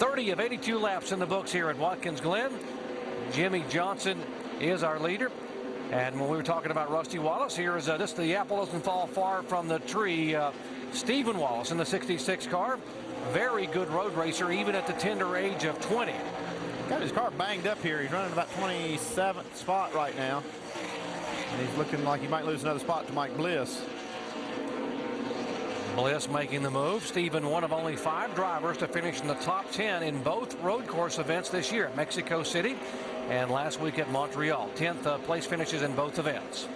30 of 82 laps in the books here at Watkins Glen. Jimmie Johnson is our leader. And when we were talking about Rusty Wallace, here is this: the apple doesn't fall far from the tree. Stephen Wallace in the 66 car. Very good road racer, even at the tender age of 20. Got his car banged up here. He's running about 27th spot right now. And he's looking like he might lose another spot to Mike Bliss. Bliss making the move. Stephen, one of only 5 drivers to finish in the top 10 in both road course events this year at Mexico City and last week at Montreal. 10th place finishes in both events.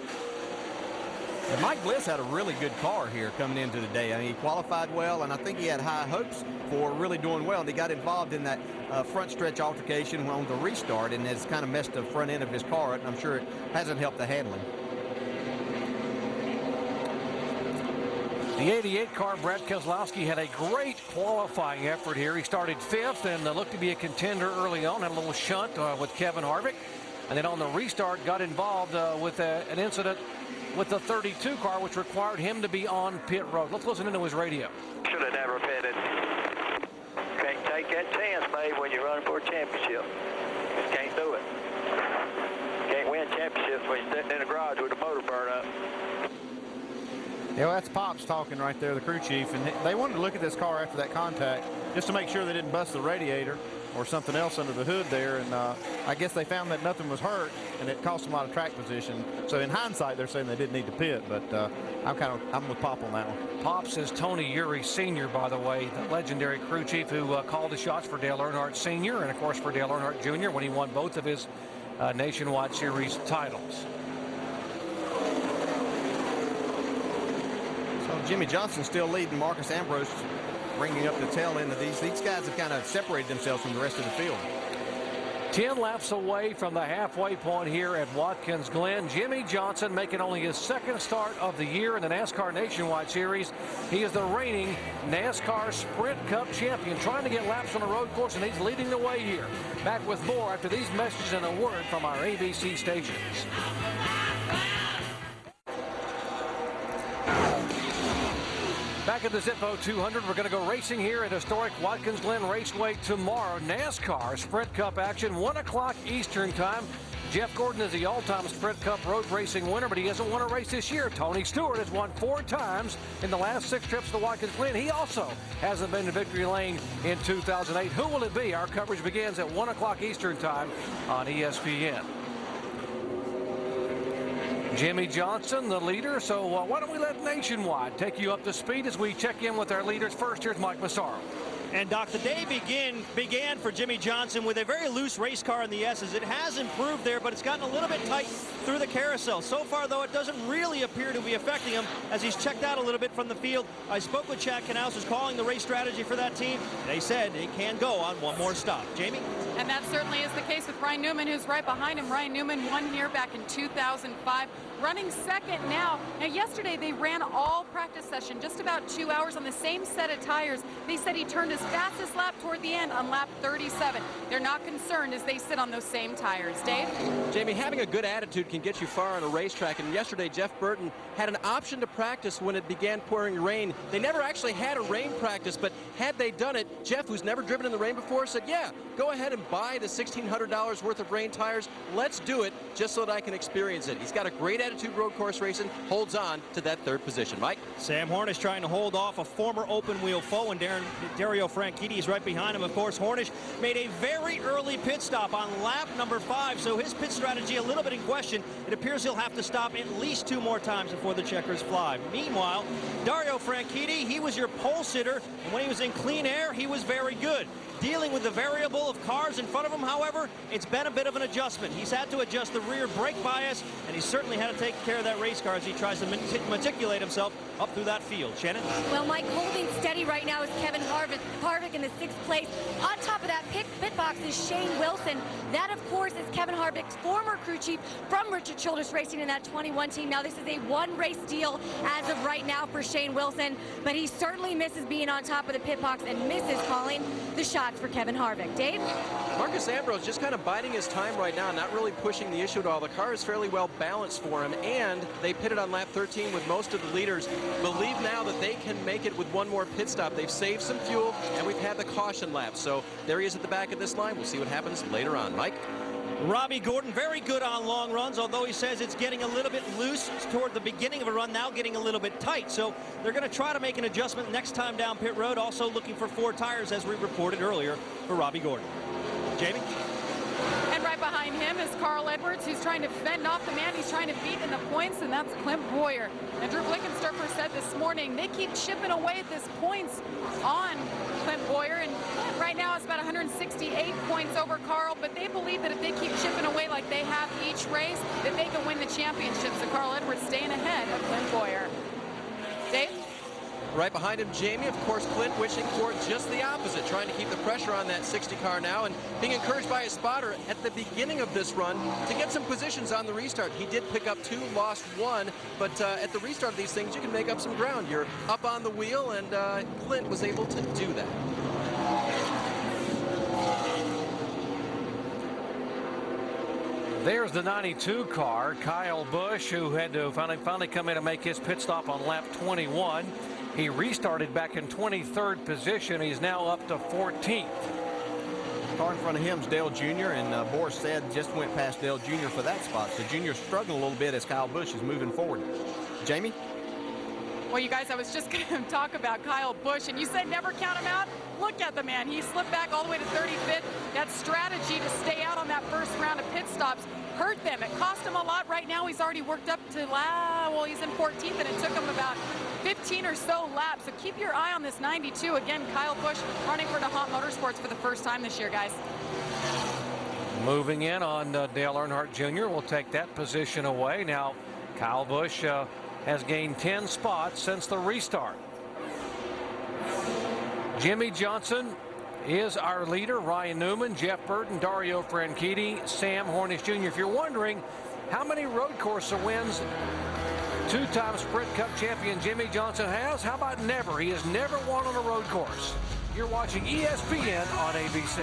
And Mike Bliss had a really good car here coming into the day. I mean, he qualified well, and I think he had high hopes for really doing well. And he got involved in that front stretch altercation on the restart, and has kind of messed the front end of his car, and I'm sure it hasn't helped the handling. The 88 car, Brad Keselowski, had a great qualifying effort here. He started 5th and looked to be a contender early on. Had a little shunt with Kevin Harvick. And then on the restart got involved with an incident with the 32 car, which required him to be on pit road. Let's listen into his radio. Should have never pitted. Can't take that chance, babe, when you're running for a championship. Just can't do it. Can't win championships when you're sitting in the garage with the motor burn up. Yeah, well, that's Pops talking right there, the crew chief, and they wanted to look at this car after that contact just to make sure they didn't bust the radiator or something else under the hood there, and I guess they found that nothing was hurt, and it cost them a lot of track position. So in hindsight, they're saying they didn't need to pit, but I'm with Pop on that one. Pops is Tony Eury Sr., by the way, the legendary crew chief who called the shots for Dale Earnhardt Sr. and, of course, for Dale Earnhardt Jr. when he won both of his Nationwide Series titles. So Jimmie Johnson still leading. Marcus Ambrose bringing up the tail end of these. These guys have kind of separated themselves from the rest of the field. 10 laps away from the halfway point here at Watkins Glen. Jimmie Johnson making only his 2nd start of the year in the NASCAR Nationwide Series. He is the reigning NASCAR Sprint Cup champion, trying to get laps on the road course, and he's leading the way here. Back with more after these messages and a word from our ABC stations. Back at the Zippo 200, we're going to go racing here at historic Watkins Glen Raceway tomorrow. NASCAR Sprint Cup action, 1 o'clock Eastern time. Jeff Gordon is the all-time Sprint Cup road racing winner, but he hasn't won a race this year. Tony Stewart has won 4 times in the last 6 trips to Watkins Glen. He also hasn't been to victory lane in 2008. Who will it be? Our coverage begins at 1 o'clock Eastern time on ESPN. Jimmie Johnson, the leader. So why don't we let Nationwide take you up to speed as we check in with our leaders. First, here's Mike Massaro. And, Doc, the day began for Jimmie Johnson with a very loose race car in the S's. It has improved there, but it's gotten a little bit tight through the carousel. So far, though, it doesn't really appear to be affecting him as he's checked out a little bit from the field. I spoke with Chad Knaus, who's calling the race strategy for that team. They said it can go on one more stop. Jamie? And that certainly is the case with Ryan Newman, who's right behind him. Ryan Newman won here back in 2005. Running second now. Now, yesterday they ran all practice session, just about 2 hours on the same set of tires. They said he turned his fastest lap toward the end on lap 37. They're not concerned as they sit on those same tires. Dave? Jamie, having a good attitude can get you far on a racetrack, and yesterday Jeff Burton had an option to practice when it began pouring rain. They never actually had a rain practice, but had they done it, Jeff, who's never driven in the rain before, said, yeah, go ahead and buy the $1,600 worth of rain tires. Let's do it just so that I can experience it. He's got a great attitude road course racing, holds on to that 3rd position. Mike? Sam Hornish trying to hold off a former open wheel foe, and Dario Franchitti is right behind him. Of course, Hornish made a very early pit stop on lap number 5, so his pit strategy a little bit in question. It appears he'll have to stop at least 2 more times before the checkers fly. Meanwhile, Dario Franchitti, he was your pole sitter, and when he was in clean air, he was very good. Dealing with the variable of cars in front of him, however, it's been a bit of an adjustment. He's had to adjust the rear brake bias, and he's certainly had to take care of that race car as he tries to matriculate himself up through that field. Shannon? Well, Mike, holding steady right now is Kevin Harvick in the 6th place. On top of that pit box is Shane Wilson. That, of course, is Kevin Harvick's former crew chief from Richard Childress Racing in that 21 team. Now, this is a 1-race deal as of right now for Shane Wilson, but he certainly misses being on top of the pit box and misses calling the shot spots for Kevin Harvick. Dave? Marcus Ambrose just kind of biding his time right now, not really pushing the issue at all. The car is fairly well balanced for him, and they pitted on lap 13 with most of the leaders. Believe now that they can make it with one more pit stop. They've saved some fuel, and we've had the caution lap. So there he is at the back of this line. We'll see what happens later on. Mike? Robbie Gordon, very good on long runs, although he says it's getting a little bit loose toward the beginning of a run, now getting a little bit tight. So they're going to try to make an adjustment next time down pit road. Also looking for 4 tires, as we reported earlier, for Robbie Gordon. Jamie? And right behind him is Carl Edwards, who's trying to fend off the man he's trying to beat in the points, and that's Clint Boyer. And Drew Blickensturfer said this morning they keep chipping away at this points on Clint Boyer, and right now it's about 168 points over Carl, but they believe that if they keep chipping away like they have each race, that they can win the championship. So Carl Edwards staying ahead of Clint Boyer. Dave? Right behind him, Jamie. Of course, Clint wishing for just the opposite, trying to keep the pressure on that 60 car now and being encouraged by his spotter at the beginning of this run to get some positions on the restart. He did pick up 2, lost 1, but at the restart of these things, you can make up some ground. You're up on the wheel, and Clint was able to do that. There's the 92 car, Kyle Busch, who had to finally come in and make his pit stop on lap 21. He restarted back in 23rd position. He's now up to 14th. Car in front of him is Dale Jr., and Boris said just went past Dale Jr. for that spot. So Jr.'s struggling a little bit as Kyle Busch is moving forward. Jamie? Well, you guys, I was just going to talk about Kyle Busch, and you said never count him out. Look at the man. He slipped back all the way to 35th. That strategy to stay out on that first round of pit stops hurt them. It cost him a lot. Right now, he's already worked up to, well, he's in 14th, and it took him about 15 or so laps. So keep your eye on this 92. Again, Kyle Busch running for DeHaan Motorsports for the first time this year, guys. Moving in on Dale Earnhardt Jr. will take that position away. Now, Kyle Busch has gained 10 spots since the restart. Jimmie Johnson is our leader. Ryan Newman, Jeff Burton, Dario Franchitti, Sam Hornish Jr. If you're wondering how many road course wins 2-time Sprint Cup champion Jimmie Johnson has, how about never? He has never won on a road course. You're watching ESPN on ABC.